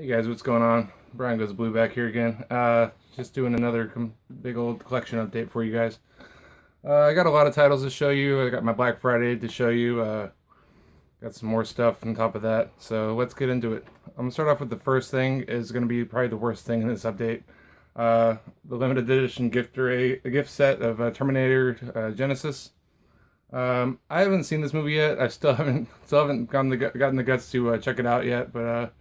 Hey guys, what's going on? Brian Goes Blue back here again. Just doing another big old collection update for you guys. I got a lot of titles to show you. I got my Black Friday to show you. Got some more stuff on top of that. So let's get into it. I'm gonna start off with the first thing. Is gonna be probably the worst thing in this update. The limited edition gift set of Terminator Genesis. I haven't seen this movie yet. I still haven't gotten the guts to check it out yet. But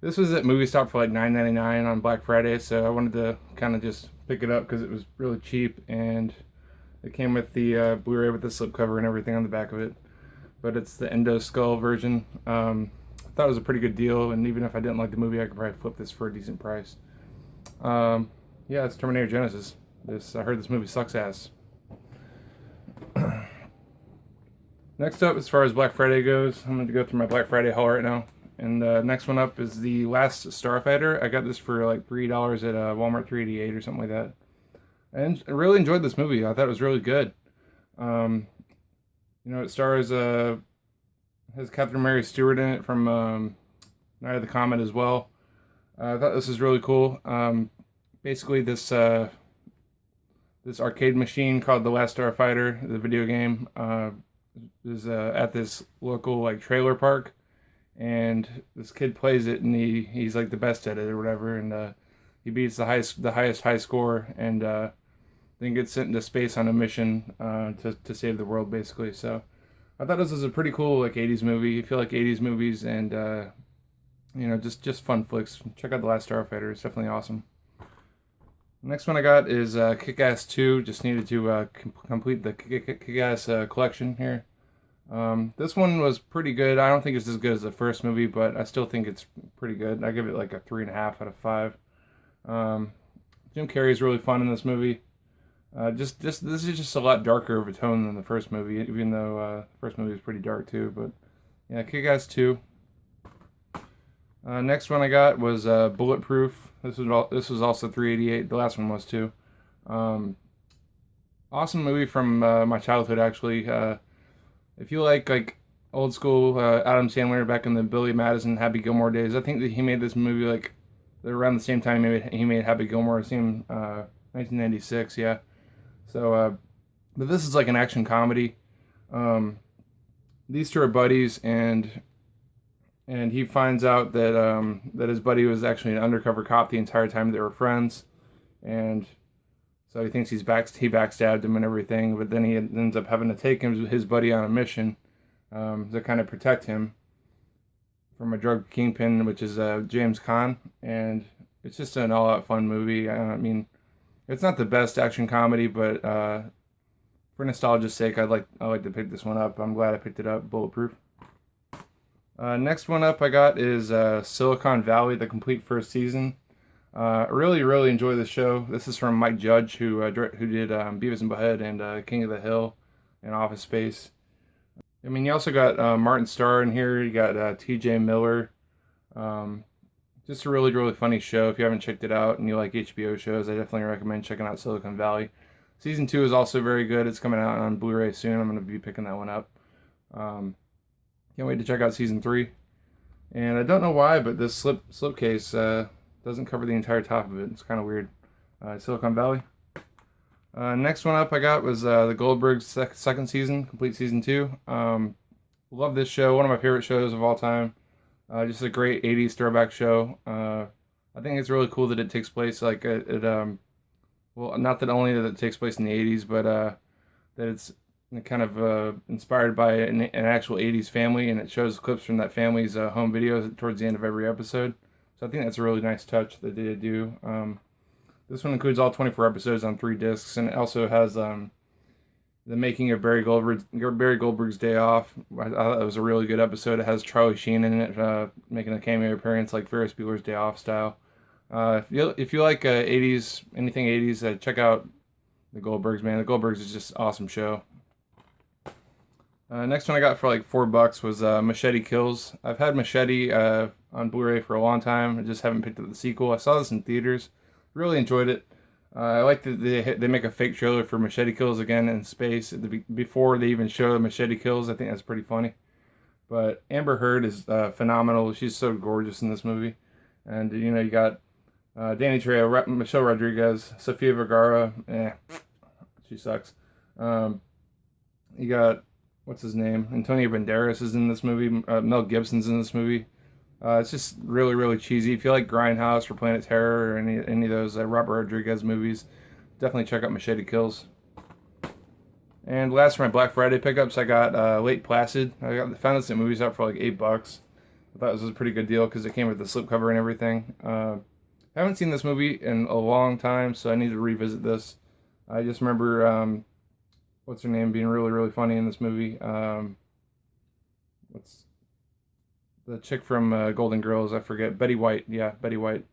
this was at Movie Stop for like $9.99 on Black Friday, so I wanted to kind of just pick it up because it was really cheap, and it came with the Blu-ray with the slipcover and everything on the back of it. But it's the Endo Skull version. I thought it was a pretty good deal, and even if I didn't like the movie, I could probably flip this for a decent price. Yeah, it's Terminator Genesis. I heard this movie sucks ass. Next up, as far as Black Friday goes, I'm going to go through my Black Friday haul right now. And next one up is the Last Starfighter. I got this for like $3 at Walmart 388 or something like that. And I really enjoyed this movie. I thought it was really good. It stars has Catherine Mary Stewart in it from Night of the Comet as well. I thought this was really cool. Basically, this arcade machine called the Last Starfighter, the video game, is at this local like trailer park, and this kid plays it, and he's like the best at it or whatever, and he beats the highest high score, and then gets sent into space on a mission to save the world, basically. So I thought this was a pretty cool like 80s movie. If you like 80s movies and just fun flicks, check out The Last Starfighter. It's definitely awesome. Next one I got is Kick-Ass 2. Just needed to complete the Kick-Ass collection here. This one was pretty good. I don't think it's as good as the first movie, but I still think it's pretty good. I give it like a 3.5 out of 5. Jim Carrey is really fun in this movie. This is just a lot darker of a tone than the first movie, even though the first movie was pretty dark too. But yeah, Kick-Ass 2. Next one I got was Bulletproof. This was also 388. The last one was too. Awesome movie from my childhood, actually. If you like old school Adam Sandler back in the Billy Madison, Happy Gilmore days, I think that he made this movie like around the same time he made Happy Gilmore. Same 1996, yeah. So, but this is like an action comedy. These two are buddies, and he finds out that his buddy was actually an undercover cop the entire time they were friends, and so he thinks he backstabbed him and everything. But then he ends up having to take his buddy on a mission to kind of protect him from a drug kingpin, which is James Caan, and it's just an all-out fun movie. I mean, it's not the best action comedy, but for nostalgia's sake, I like to pick this one up. I'm glad I picked it up. Bulletproof. Next one up I got is Silicon Valley, the complete first season. I really, really enjoy this show. This is from Mike Judge, who did Beavis and Butthead and King of the Hill and Office Space. I mean, you also got Martin Starr in here. You got T.J. Miller. Just a really, really funny show. If you haven't checked it out and you like HBO shows, I definitely recommend checking out Silicon Valley. Season 2 is also very good. It's coming out on Blu-ray soon. I'm going to be picking that one up. Can't wait to check out Season 3. And I don't know why, but this slipcase doesn't cover the entire top of it. It's kind of weird. Silicon Valley. Next one up I got was the Goldbergs second season, complete Season 2. Love this show. One of my favorite shows of all time. Just a great 80s throwback show. I think it's really cool that it takes place like well, not that only that it takes place in the 80s, but that it's kind of inspired by an actual 80s family, and it shows clips from that family's home videos towards the end of every episode. So I think that's a really nice touch that they do. This one includes all 24 episodes on 3 discs, and it also has the making of Barry Goldberg's Day Off. I thought it was a really good episode. It has Charlie Sheen in it, making a cameo appearance like Ferris Bueller's Day Off style. If you like 80s, anything 80s, check out the Goldbergs, man. The Goldbergs is just an awesome show. Next one I got for like $4 was Machete Kills. I've had Machete on Blu-ray for a long time. I just haven't picked up the sequel. I saw this in theaters. Really enjoyed it. I like that they make a fake trailer for Machete Kills again in space before they even show the Machete Kills. I think that's pretty funny. But Amber Heard is phenomenal. She's so gorgeous in this movie. And you got Danny Trejo, Michelle Rodriguez, Sofia Vergara. She sucks. You got, what's his name? Antonio Banderas is in this movie. Mel Gibson's in this movie. It's just really, really cheesy. If you like Grindhouse or Planet Terror or any of those Robert Rodriguez movies, definitely check out Machete Kills. And last for my Black Friday pickups, I got Lake Placid. Found this at movies out for like $8. I thought this was a pretty good deal because it came with the slipcover and everything. I haven't seen this movie in a long time, so I need to revisit this. I just remember what's her name being really, really funny in this movie. What's the chick from Golden Girls? I forget. Betty White. Yeah, Betty White.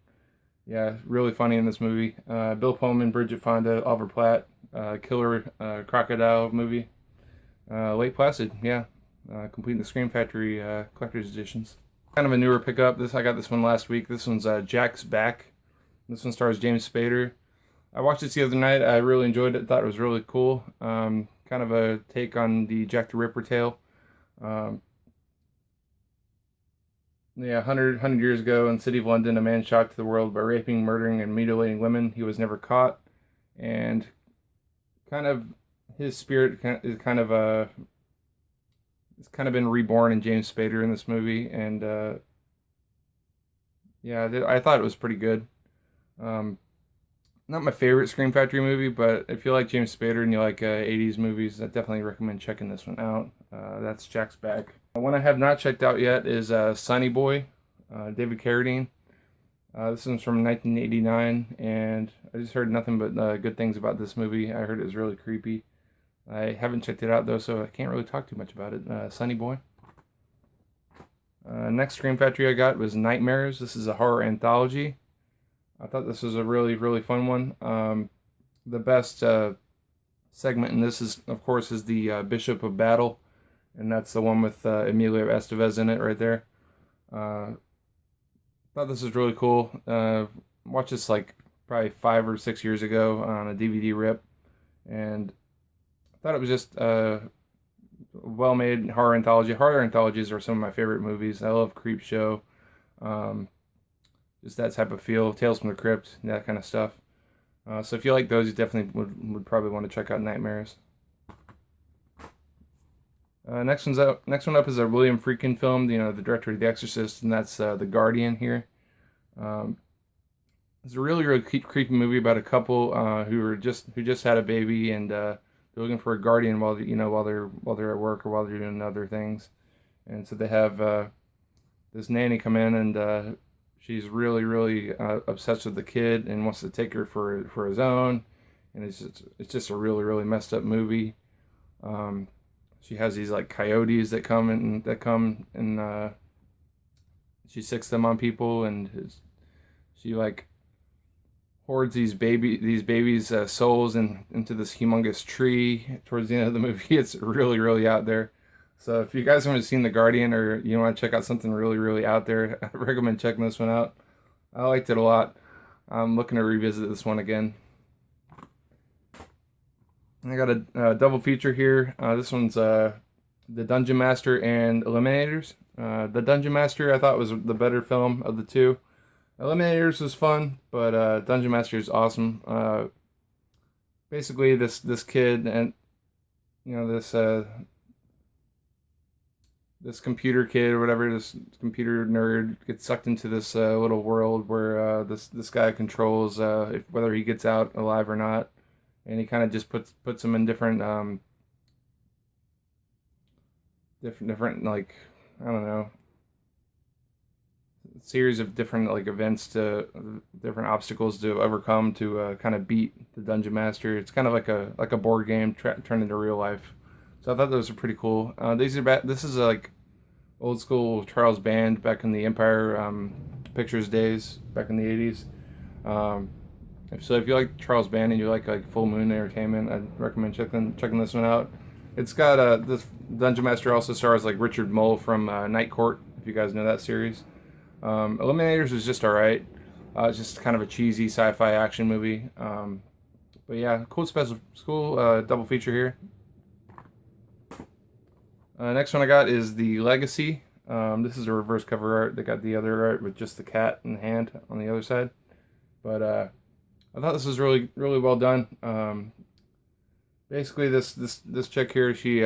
Yeah, really funny in this movie. Bill Pullman, Bridget Fonda, Oliver Platt, killer crocodile movie. Lake Placid. Yeah, completing the Scream Factory collector's editions. Kind of a newer pickup. I got this one last week. This one's Jack's Back. This one stars James Spader. I watched this the other night. I really enjoyed it. Thought it was really cool. Kind of a take on the Jack the Ripper tale. Yeah, 100 years ago in the city of London, a man shocked the world by raping, murdering, and mutilating women. He was never caught. And kind of his spirit is kind of it's kind of been reborn in James Spader in this movie. And yeah, I thought it was pretty good. Not my favorite Scream Factory movie, but if you like James Spader and you like 80s movies, I definitely recommend checking this one out. That's Jack's Back. One I have not checked out yet is Sonny Boy, David Carradine. This one's from 1989, and I just heard nothing but good things about this movie. I heard it was really creepy. I haven't checked it out, though, so I can't really talk too much about it. Sonny Boy. Next Scream Factory I got was Nightmares. This is a horror anthology. I thought this was a really, really fun one. The best segment in this is, of course, is the Bishop of Battle, and that's the one with Emilio Estevez in it right there. Thought this was really cool. Watched this like probably 5 or 6 years ago on a DVD rip, and I thought it was just a well-made horror anthology. Horror anthologies are some of my favorite movies. I love Creepshow. Just that type of feel, Tales from the Crypt, that kind of stuff. So if you like those, you definitely would probably want to check out Nightmares. Next one up is a William Friedkin film, the director of The Exorcist, and that's The Guardian here. It's a really, really creepy movie about a couple who just had a baby, and they're looking for a guardian while they're at work or while they're doing other things. And so they have this nanny come in, and she's really, really obsessed with the kid and wants to take her for his own. And it's just a really, really messed up movie. She has these like coyotes that come and she sicks them on people, and she like hoards these babies' souls into this humongous tree towards the end of the movie. It's really, really out there. So if you guys haven't seen The Guardian, or you want to check out something really, really out there, I recommend checking this one out. I liked it a lot. I'm looking to revisit this one again. I got a double feature here. This one's The Dungeon Master and Eliminators. The Dungeon Master I thought was the better film of the two. Eliminators was fun, but Dungeon Master is awesome. Basically, this kid and this computer kid or whatever, this computer nerd gets sucked into this little world where this guy controls whether he gets out alive or not, and he kind of just puts him in different like, I don't know, series of different like events, to different obstacles to overcome to kind of beat the Dungeon Master. It's kind of like a board game turned into real life. So I thought those were pretty cool. This is like old school Charles Band back in the Empire Pictures days, back in the 80s. So if you like Charles Band and you like Full Moon Entertainment, I'd recommend checking this one out. It's got this Dungeon Master also stars like Richard Mole from Night Court, if you guys know that series. Eliminators was just alright. It's just kind of a cheesy sci-fi action movie. But yeah, cool double feature here. Next one I got is The Legacy. This is a reverse cover art. They got the other art with just the cat and the hand on the other side. But I thought this was really really well done. Basically, this chick here, she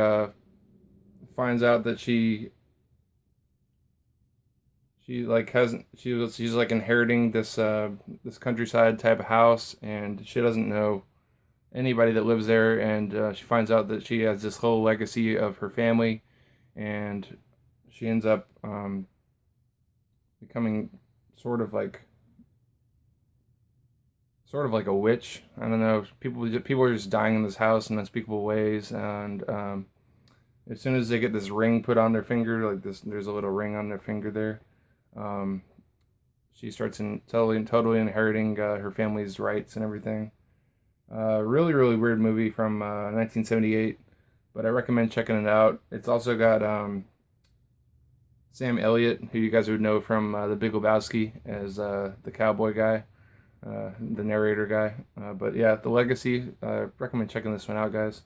finds out that she like has she's like inheriting this countryside type of house, and she doesn't know anybody that lives there, and she finds out that she has this whole legacy of her family, and she ends up becoming sort of like a witch. I don't know. People are just dying in this house in unspeakable ways, and as soon as they get this ring put on their finger, like this, there's a little ring on their finger there. Um, she starts totally inheriting her family's rights and everything. Really, really weird movie from 1978, but I recommend checking it out. It's also got Sam Elliott, who you guys would know from The Big Lebowski as the cowboy guy, the narrator guy. But yeah, The Legacy. Recommend checking this one out, guys.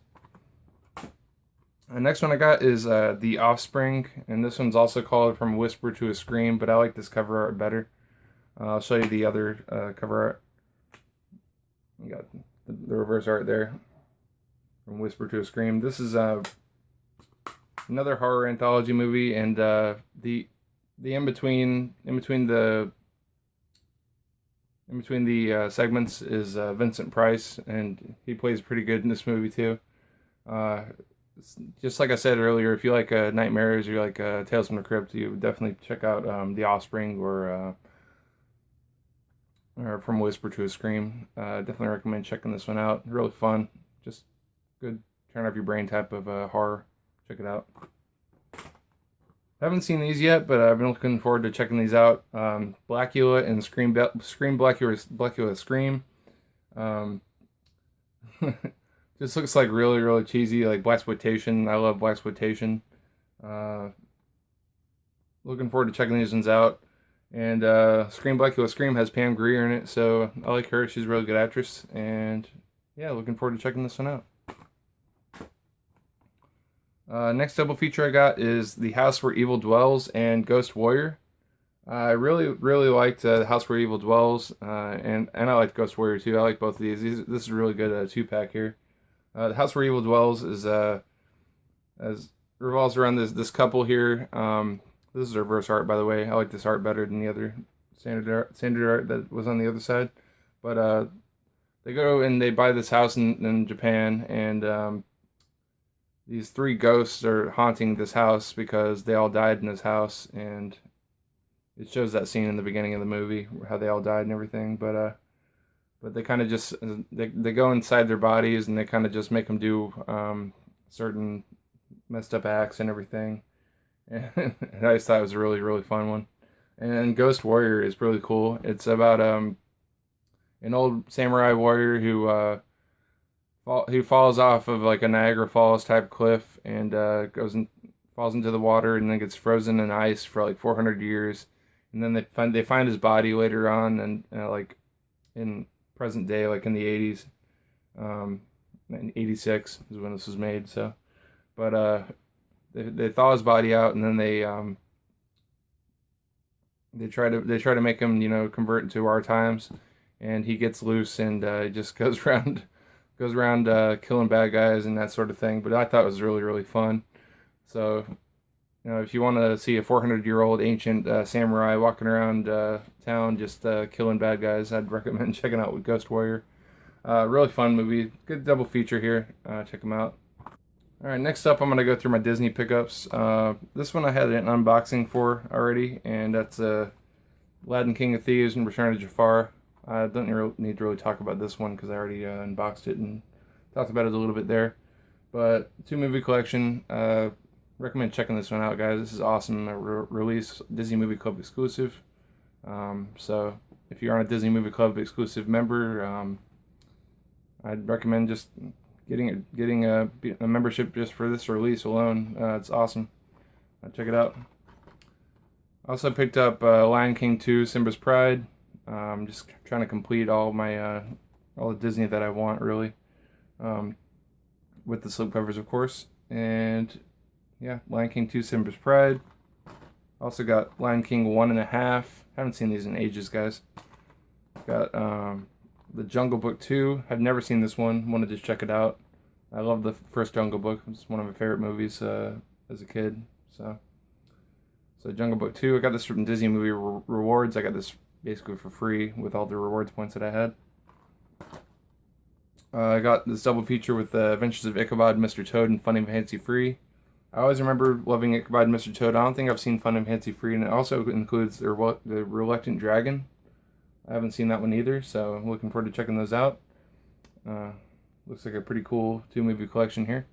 The next one I got is The Offspring, and this one's also called From a Whisper to a Scream, but I like this cover art better. I'll show you the other cover art. You got the reverse art there. From Whisper to a Scream. This is another horror anthology movie, and the in between the segments is Vincent Price, and he plays pretty good in this movie too. Just like I said earlier, if you like Nightmares or you like Tales from the Crypt, you would definitely check out The Offspring or From Whisper to a Scream. Definitely recommend checking this one out. Really fun, just good turn off your brain type of horror. Check it out. I haven't seen these yet, but I've been looking forward to checking these out. Blackula and Scream Blackula Scream. Just looks like really really cheesy, like blaxploitation. I love blaxploitation. Looking forward to checking these ones out. And Scream Blackula Scream has Pam Grier in it, so I like her. She's a really good actress. And yeah, looking forward to checking this one out. Next double feature I got is The House Where Evil Dwells and Ghost Warrior. I really, really liked The House Where Evil Dwells, and I like Ghost Warrior too. I like both of these. This is a really good 2-pack here. The House Where Evil Dwells is as revolves around this couple here. This is reverse art, by the way. I like this art better than the other standard art that was on the other side. But they go and they buy this house in Japan, and these 3 ghosts are haunting this house because they all died in this house, and it shows that scene in the beginning of the movie how they all died and everything. But they kind of just they go inside their bodies, and they kind of just make them do certain messed up acts and everything. And I just thought it was a really really fun one. And then Ghost Warrior is really cool. It's about an old samurai warrior who falls off of like a Niagara Falls type cliff, and falls into the water, and then gets frozen in ice for like 400 years, and then they find his body later on, and like in present day, like in the 80s, in 86 is when this was made. So, but they thaw his body out, and then they try to make him convert into our times, and he gets loose, and he just goes around killing bad guys and that sort of thing. But I thought it was really really fun. So if you want to see a 400-year-old ancient samurai walking around town just killing bad guys, I'd recommend checking out with Ghost Warrior. Really fun movie. Good double feature here. Check them out. Alright, next up I'm going to go through my Disney pickups. This one I had an unboxing for already, and that's Aladdin King of Thieves and Return of Jafar. I don't need to really talk about this one because I already unboxed it and talked about it a little bit there. But 2-movie collection. Recommend checking this one out, guys. This is awesome. A release Disney Movie Club exclusive. So if you're on a Disney Movie Club exclusive member, I'd recommend just getting a membership just for this release alone. It's awesome. Check it out. I also picked up Lion King 2: Simba's Pride. Just trying to complete all the Disney that I want, really, with the slipcovers, of course. And yeah, Lion King 2: Simba's Pride. Also got Lion King 1.5. Haven't seen these in ages, guys. Got The Jungle Book 2. I've never seen this one. Wanted to check it out. I love the first Jungle Book. It's one of my favorite movies as a kid. So Jungle Book 2. I got this from Disney Movie Rewards. I got this basically for free with all the rewards points that I had. I got this double feature with The Adventures of Ichabod, Mr. Toad, and Fun and Fancy Free. I always remember loving Ichabod and Mr. Toad. I don't think I've seen Fun and Fancy Free, and it also includes the Reluctant Dragon. I haven't seen that one either, so I'm looking forward to checking those out. Looks like a pretty cool 2-movie collection here.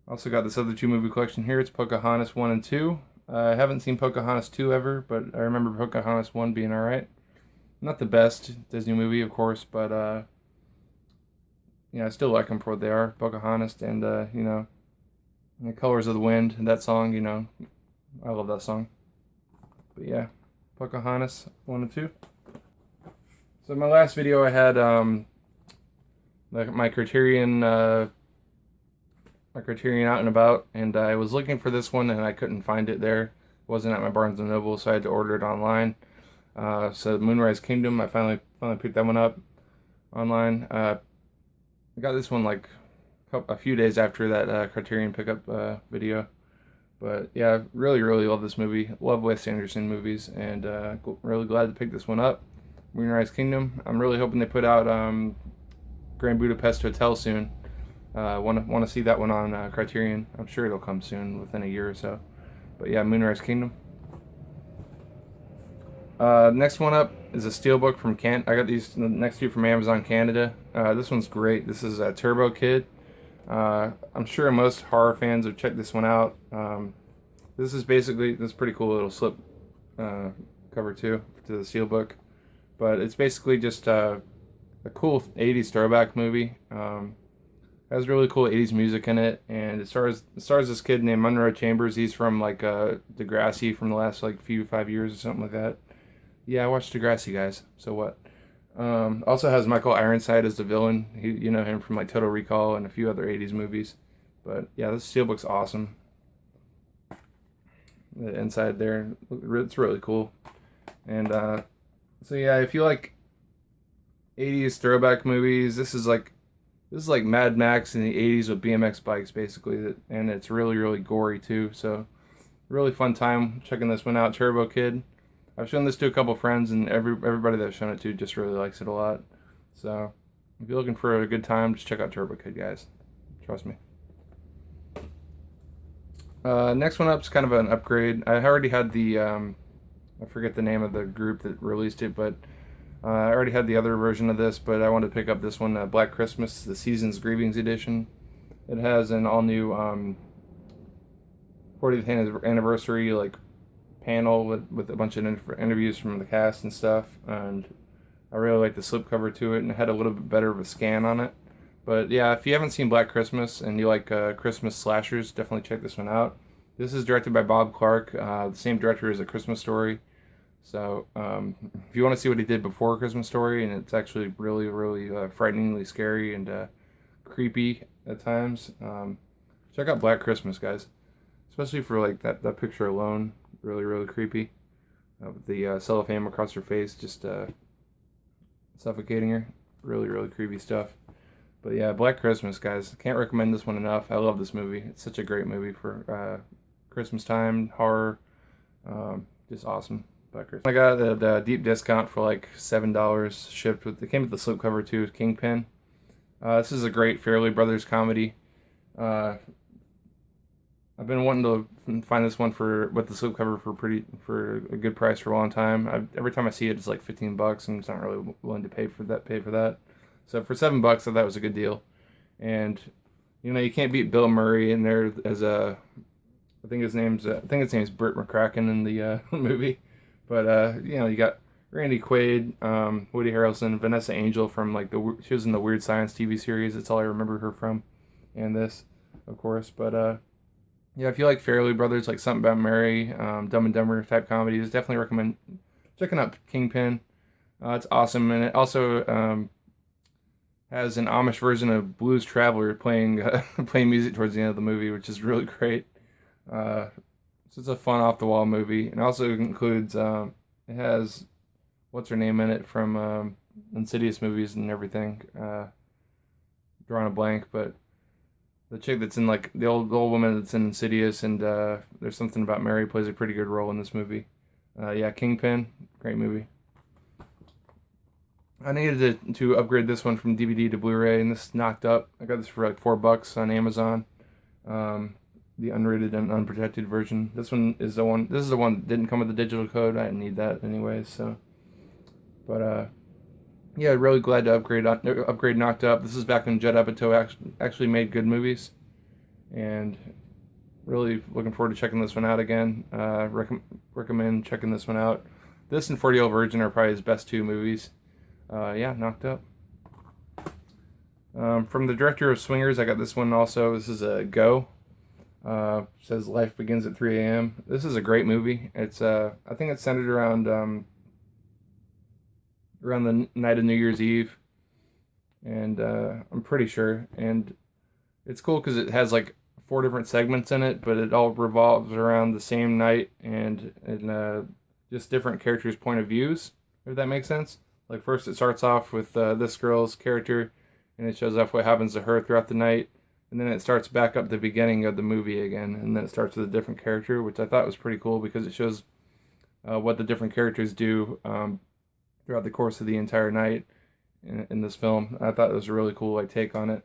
Also got this other 2-movie collection here. It's Pocahontas 1 and 2. I haven't seen Pocahontas 2 ever, but I remember Pocahontas 1 being alright. Not the best Disney movie, of course, but I still like them for what they are. Pocahontas and The Colors of the Wind, that song, I love that song. But yeah, Pocahontas 1 and 2. So my last video I had my Criterion out and about, and I was looking for this one and I couldn't find it there. It wasn't at my Barnes & Noble, so I had to order it online. So Moonrise Kingdom, I finally picked that one up online. I got this one like a few days after that Criterion pickup video. But yeah, really love this movie. Love Wes Anderson movies, and really glad to pick this one up. Moonrise Kingdom. I'm really hoping they put out Grand Budapest Hotel soon. Want to see that one on Criterion. I'm sure it'll come soon, within a year or so. But yeah, Moonrise Kingdom. Next one up is a steelbook from I got these next two from Amazon Canada. This one's great. This is a Turbo Kid. I'm sure most horror fans have checked this one out. This is pretty cool little slip cover too to the steelbook. But it's basically just a cool 80s throwback movie. Has really cool 80s music in it, and it stars this kid named Monroe Chambers. He's from like Degrassi from the last 5 years or something like that. Yeah, I watched Degrassi, guys. So what? Also has Michael Ironside as the villain. You know him from Total Recall and a few other 80s movies. But yeah, this steelbook's awesome. The inside there, it's really cool. And so yeah, if you like 80s throwback movies, this is like Mad Max in the 80s with BMX bikes, basically. And it's really gory too. So really fun time checking this one out. Turbo Kid. I've shown this to a couple friends, and everybody that I've shown it to just really likes it a lot. So if you're looking for a good time, just check out Turbo Kid, guys. Trust me. Next one up is kind of an upgrade. I already had the I forget the name of the group that released it, but I already had the other version of this, but I wanted to pick up this one, Black Christmas, the Season's Greetings edition. It has an all-new 40th anniversary panel with a bunch of interviews from the cast and stuff, and I really like the slipcover to it, and it had a little bit better of a scan on it. But yeah, if you haven't seen Black Christmas and you like Christmas slashers, definitely check this one out. This is directed by Bob Clark, the same director as A Christmas Story. So if you want to see what he did before Christmas Story, and it's actually really frighteningly scary and creepy at times, check out Black Christmas, guys. Especially for that picture alone, really creepy. With the cellophane across her face, just suffocating her. Really creepy stuff. But yeah, Black Christmas, guys. Can't recommend this one enough. I love this movie. It's such a great movie for Christmas time, horror. Just awesome. Black Christmas. I got the deep discount for $7 shipped with. It came with the slipcover too, Kingpin. This is a great Farrelly Brothers comedy. I've been wanting to find this one with the slipcover for a good price for a long time. Every time I see it, it's like $15, and I'm not really willing to pay for that. So for $7, I thought it was a good deal. And you can't beat Bill Murray in there as I think his name's Burt McCracken in the movie. But you got Randy Quaid, Woody Harrelson, Vanessa Angel from she was in the Weird Science TV series. That's all I remember her from, and this, of course. But yeah, if you like Farrelly Brothers, like Something About Mary, Dumb and Dumber type comedies, definitely recommend checking out Kingpin. It's awesome, and it also has an Amish version of Blues Traveler playing music towards the end of the movie, which is really great. So it's a fun off the wall movie, and also includes it has what's her name in it from Insidious movies and everything. Drawing a blank, but the chick that's in like the old woman that's in Insidious, and there's something about Mary plays a pretty good role in this movie. Yeah, Kingpin, great movie. I needed to upgrade this one from DVD to Blu-ray, and this knocked up. I got this for like $4 on Amazon. The unrated and unprotected version. This one is the one. This is the one that didn't come with the digital code. I didn't need that anyway. So, but yeah, really glad to upgrade Knocked Up. This is back when Judd Apatow actually made good movies, and really looking forward to checking this one out again. Recommend checking this one out. This and 40 Year Old Virgin are probably his best two movies. Yeah, Knocked Up. From the director of Swingers, I got this one also. This is a Go. Says life begins at 3 a.m. This is a great movie. It's I think it's centered around the night of New Year's Eve, and I'm pretty sure. And it's cool because it has like 4 different segments in it, but it all revolves around the same night and just different characters' point of views. If that makes sense. Like first, it starts off with this girl's character, and it shows off what happens to her throughout the night. And then it starts back up the beginning of the movie again, and then it starts with a different character, which I thought was pretty cool because it shows what the different characters do throughout the course of the entire night in this film. I thought it was a really cool like take on it,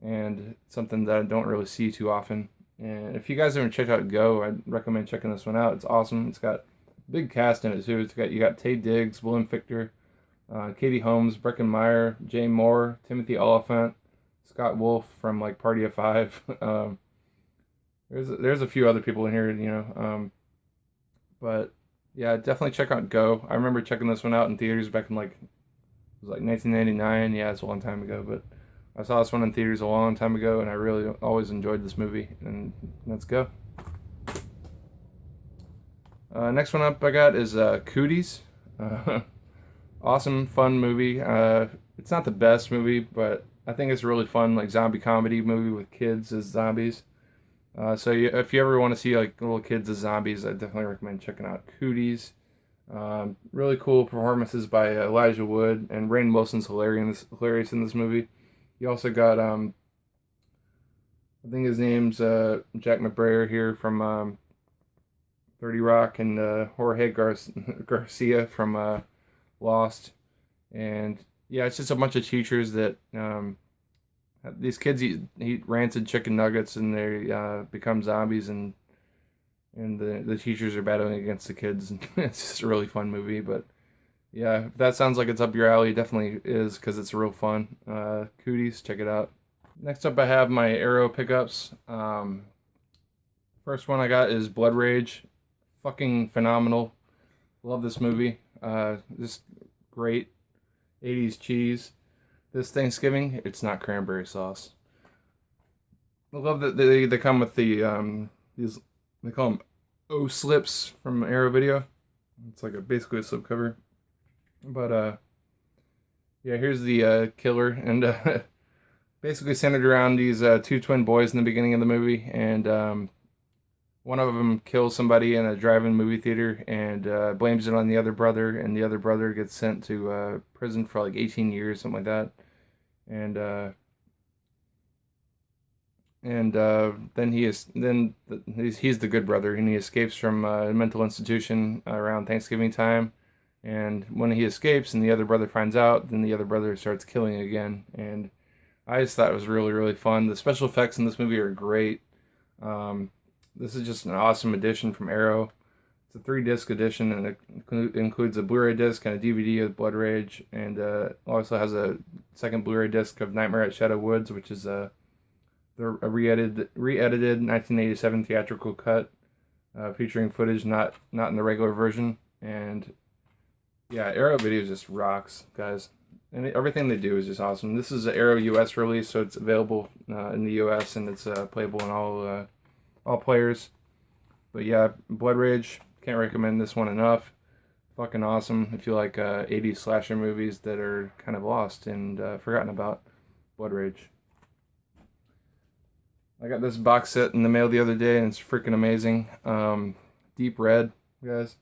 and something that I don't really see too often. And if you guys haven't checked out Go, I'd recommend checking this one out. It's awesome. It's got a big cast in it too. You got Taye Diggs, Willem Victor, Katie Holmes, Breckin Meyer, Jay Moore, Timothy Oliphant, Scott Wolf from like Party of Five. There's a few other people in here, but yeah, definitely check out Go. I remember checking this one out in theaters back in it was like 1999. Yeah, it's a long time ago, but I saw this one in theaters a long time ago, and I really always enjoyed this movie. And let's go. Next one up I got is Cooties. Awesome, fun movie. It's not the best movie, but I think it's a really fun, like zombie comedy movie with kids as zombies. If you ever want to see like little kids as zombies, I definitely recommend checking out Cooties. Really cool performances by Elijah Wood, and Rainn Wilson's hilarious in this movie. You also got I think his name's Jack McBrayer here from 30 Rock, and Jorge Garcia from Lost. And yeah, it's just a bunch of teachers that these kids eat rancid chicken nuggets, and they become zombies, and the teachers are battling against the kids. And it's just a really fun movie. But yeah, if that sounds like it's up your alley, it definitely is, because it's real fun. Cooties, check it out. Next up, I have my Arrow pickups. First one I got is Blood Rage. Fucking phenomenal. Love this movie. Just great 80s cheese. This Thanksgiving, it's not cranberry sauce. I love that they come with the these, they call them O-slips from Arrow Video. It's like basically a slip cover. But yeah, here's the killer, and basically centered around these 2 twin boys in the beginning of the movie, and one of them kills somebody in a drive-in movie theater and blames it on the other brother, and the other brother gets sent to prison for like 18 years, something like that. And then he's the good brother, and he escapes from a mental institution around Thanksgiving time. And when he escapes and the other brother finds out, then the other brother starts killing again. And I just thought it was really, really fun. The special effects in this movie are great. This is just an awesome edition from Arrow. It's a 3-disc edition, and it includes a Blu-ray disc and a DVD of Blood Rage, and also has a second Blu-ray disc of Nightmare at Shadow Woods, which is a re-edited 1987 theatrical cut, featuring footage not in the regular version. And yeah, Arrow Video just rocks, guys. And everything they do is just awesome. This is an Arrow US release, so it's available in the US, and it's playable in all players. But yeah, Blood Rage, can't recommend this one enough. Fucking awesome if you like 80s slasher movies that are kind of lost and forgotten about. Blood Rage. I got this box set in the mail the other day, and it's freaking amazing. Deep Red, guys.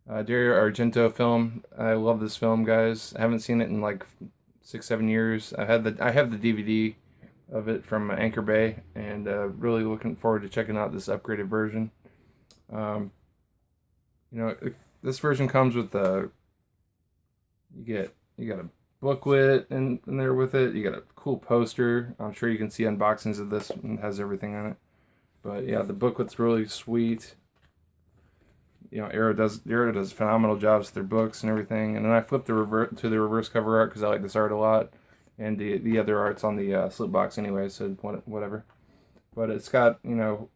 Dario Argento film. I love this film, guys. I haven't seen it in like 6, 7 years. I have the DVD of it from Anchor Bay, and really looking forward to checking out this upgraded version. Um, this version comes with you got a booklet in there with it. You got a cool poster. I'm sure you can see unboxings of this. It has everything on it. But yeah, the booklet's really sweet. Arrow does phenomenal jobs with their books and everything. And then I flipped the reverse cover art because I like this art a lot, and the other art's on the slip box anyway, so whatever. But it's got the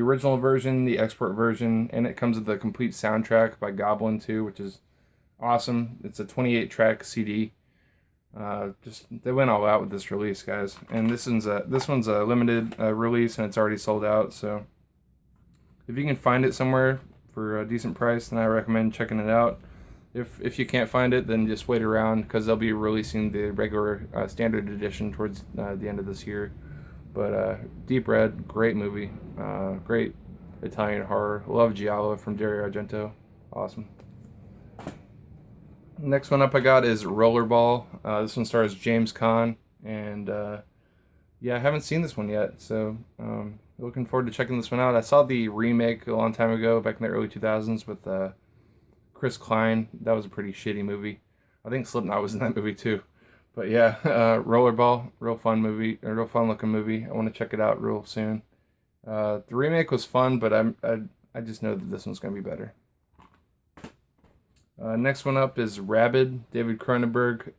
original version, the export version, and it comes with the complete soundtrack by Goblin too, which is awesome. It's a 28-track CD. Just they went all out with this release, guys. And this one's a limited release, and it's already sold out. So if you can find it somewhere for a decent price, then I recommend checking it out. If you can't find it, then just wait around, because they'll be releasing the regular standard edition towards the end of this year. But Deep Red, great movie, great Italian horror. Love Giallo from Dario Argento, awesome. Next one up I got is Rollerball. This one stars James Caan, and yeah, I haven't seen this one yet, so looking forward to checking this one out. I saw the remake a long time ago, back in the early 2000s, with Chris Klein. That was a pretty shitty movie. I think Slipknot was in that movie too. But yeah, Rollerball, real fun movie, a real fun looking movie. I want to check it out real soon. The remake was fun, but I just know that this one's gonna be better. Next one up is Rabid, David Cronenberg.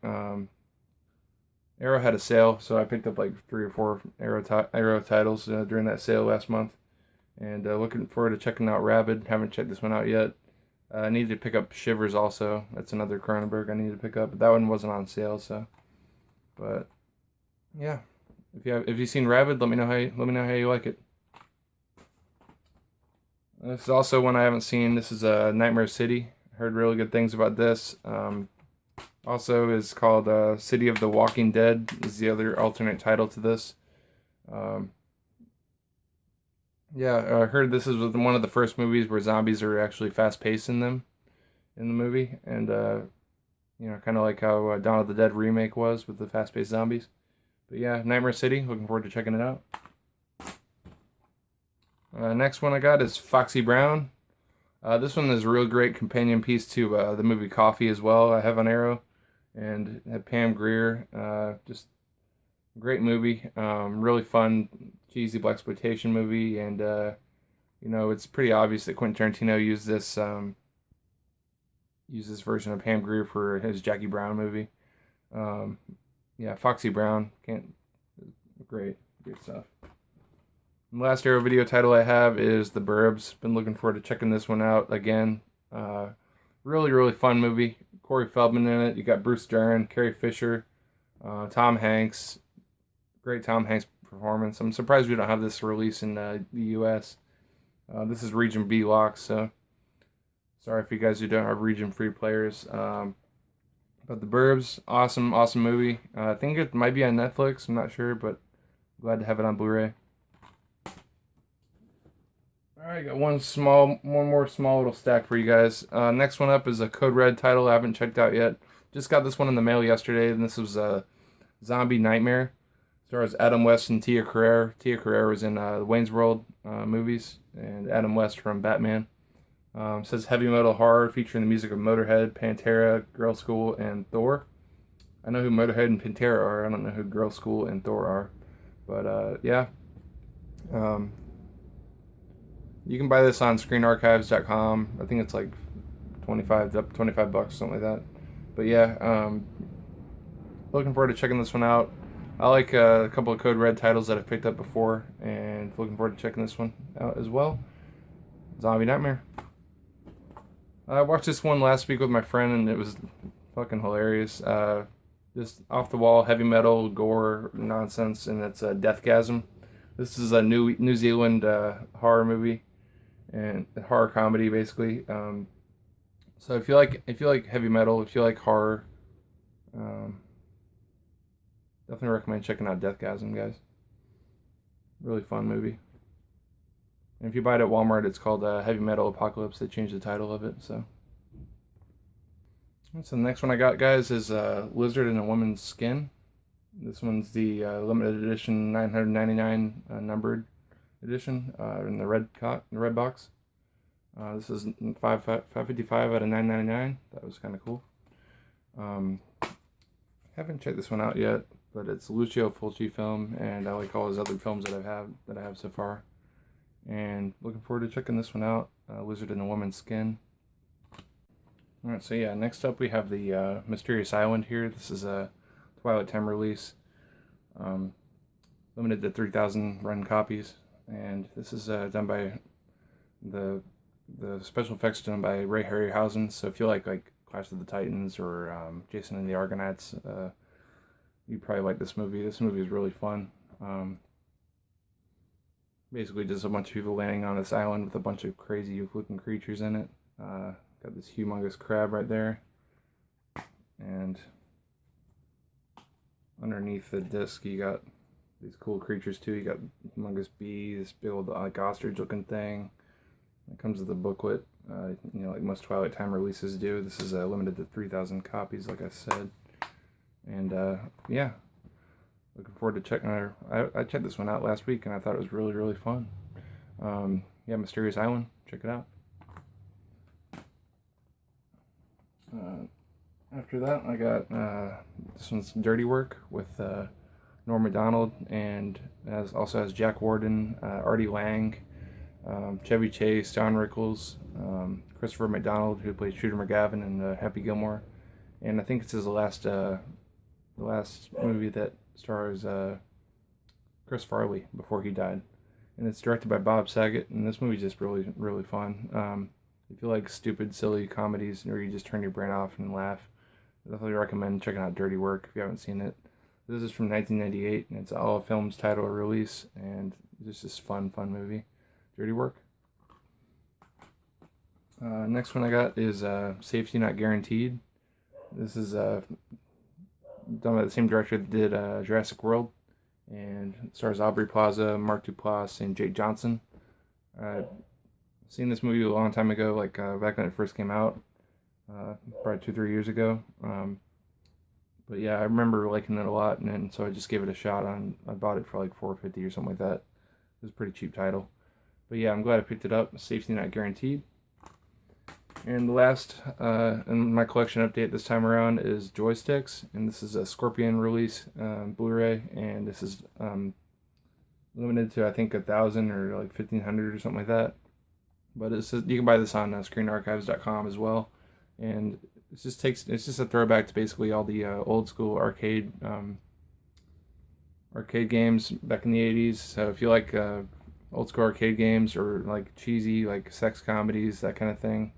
Arrow had a sale, so I picked up like 3 or 4 Arrow titles during that sale last month, and looking forward to checking out Rabid. Haven't checked this one out yet. I needed to pick up Shivers also. That's another Cronenberg I needed to pick up, but that one wasn't on sale. So, but yeah, if you've seen Rabid, let me know how you like it. This is also one I haven't seen. This is Nightmare City. Heard really good things about this. Also is called City of the Walking Dead, is the other alternate title to this. Yeah, I heard this is one of the first movies where zombies are actually fast-paced in the movie, and kind of like how Dawn of the Dead remake was with the fast-paced zombies. But yeah, Nightmare City, looking forward to checking it out. Next one I got is Foxy Brown. This one is a real great companion piece to the movie Coffee as well. I have on Arrow, and Pam Grier. Just great movie. Really fun, cheesy blaxploitation movie, and it's pretty obvious that Quentin Tarantino used this version of Pam Grier for his Jackie Brown movie. Yeah, Foxy Brown, great stuff. The last Arrow video title I have is The Burbs. Been looking forward to checking this one out again. Really, really fun movie. Corey Feldman in it. You got Bruce Dern, Carrie Fisher, Tom Hanks. Great Tom Hanks performance. I'm surprised we don't have this release in the U.S. This is Region B lock, so sorry if you guys who don't have Region free players. But The Burbs, awesome movie. I think it might be on Netflix. I'm not sure, but glad to have it on Blu-ray. Alright, got one more small little stack for you guys. Next one up is a Code Red title I haven't checked out yet. Just got this one in the mail yesterday, and this was Zombie Nightmare. Stars Adam West and Tia Carrere. Tia Carrere was in the Wayne's World movies, and Adam West from Batman. Says heavy metal horror featuring the music of Motorhead, Pantera, Girl School, and Thor. I know who Motorhead and Pantera are. I don't know who Girl School and Thor are. But yeah. You can buy this on screenarchives.com. I think it's like $25 bucks, something like that. But yeah, looking forward to checking this one out. I like a couple of Code Red titles that I've picked up before, and looking forward to checking this one out as well. Zombie Nightmare. I watched this one last week with my friend, and it was fucking hilarious. Just off the wall, heavy metal, gore, nonsense, and it's a Deathgasm. This is a New Zealand horror movie and horror comedy, basically. So if you like heavy metal, if you like horror, definitely recommend checking out Deathgasm, guys. Really fun movie. And if you buy it at Walmart, it's called Heavy Metal Apocalypse. They changed the title of it. So the next one I got, guys, is Lizard in a Woman's Skin. This one's the limited edition 999 numbered edition in the red box. This is 555 out of 999. That was kind of cool. Haven't checked this one out yet, but it's a Lucio Fulci film, and I like all his other films that I have so far. And looking forward to checking this one out. Lizard in a Woman's Skin. All right, so yeah, next up we have the Mysterious Island here. This is a Twilight Time release, limited to 3,000 run copies, and this is done by the special effects done by Ray Harryhausen. So if you like Clash of the Titans or Jason and the Argonauts, you probably like this movie. This movie is really fun. Basically just a bunch of people landing on this island with a bunch of crazy looking creatures in it. Got this humongous crab right there, and underneath the disc you got these cool creatures too. You got humongous bees, this big old ostrich looking thing. It comes with a booklet, like most Twilight Time releases do. This is limited to 3,000 copies, like I said. And yeah, looking forward to checking it out. I checked this one out last week, and I thought it was really, really fun. Yeah, Mysterious Island, check it out. After that, I got this one's Dirty Work with Norm Macdonald, and also has Jack Warden, Artie Lang, Chevy Chase, Don Rickles, Christopher McDonald, who played Shooter McGavin in Happy Gilmore, and I think this is the last movie that stars Chris Farley before he died, and it's directed by Bob Saget, and this movie's just really, really fun. If you like stupid, silly comedies, or you just turn your brain off and laugh, I definitely recommend checking out Dirty Work if you haven't seen it. This is from 1998, and it's all film's title or release, and it's just fun movie. Dirty Work. Next one I got is Safety Not Guaranteed. This is done by the same director that did Jurassic World, and it stars Aubrey Plaza, Mark Duplass, and Jake Johnson. Seen this movie a long time ago, back when it first came out, probably 2-3 years ago. But yeah, I remember liking it a lot, and so I just gave it a shot. I bought it for like $4.50 or something like that. It was a pretty cheap title. But yeah, I'm glad I picked it up. Safety Not Guaranteed. And the last in my collection update this time around is Joysticks, and this is a Scorpion release Blu-ray, and this is limited to I think 1,000 or like 1,500 or something like that. But you can buy this on ScreenArchives.com as well, and it's just a throwback to basically all the old school arcade games back in the 80s. So if you like old school arcade games or like cheesy like sex comedies, that kind of thing,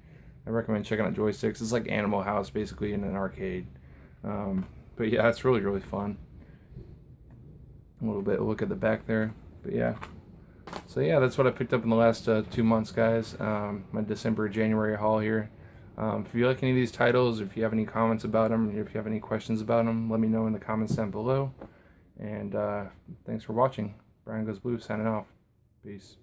I recommend checking out Joysticks. It's like Animal House basically in an arcade. But yeah, it's really, really fun. A little bit look at the back there, but yeah. So yeah, that's what I picked up in the last 2 months, guys. My December, January haul here. If you like any of these titles, if you have any comments about them, if you have any questions about them, let me know in the comments down below. And thanks for watching. Brian Goes Blue signing off. Peace.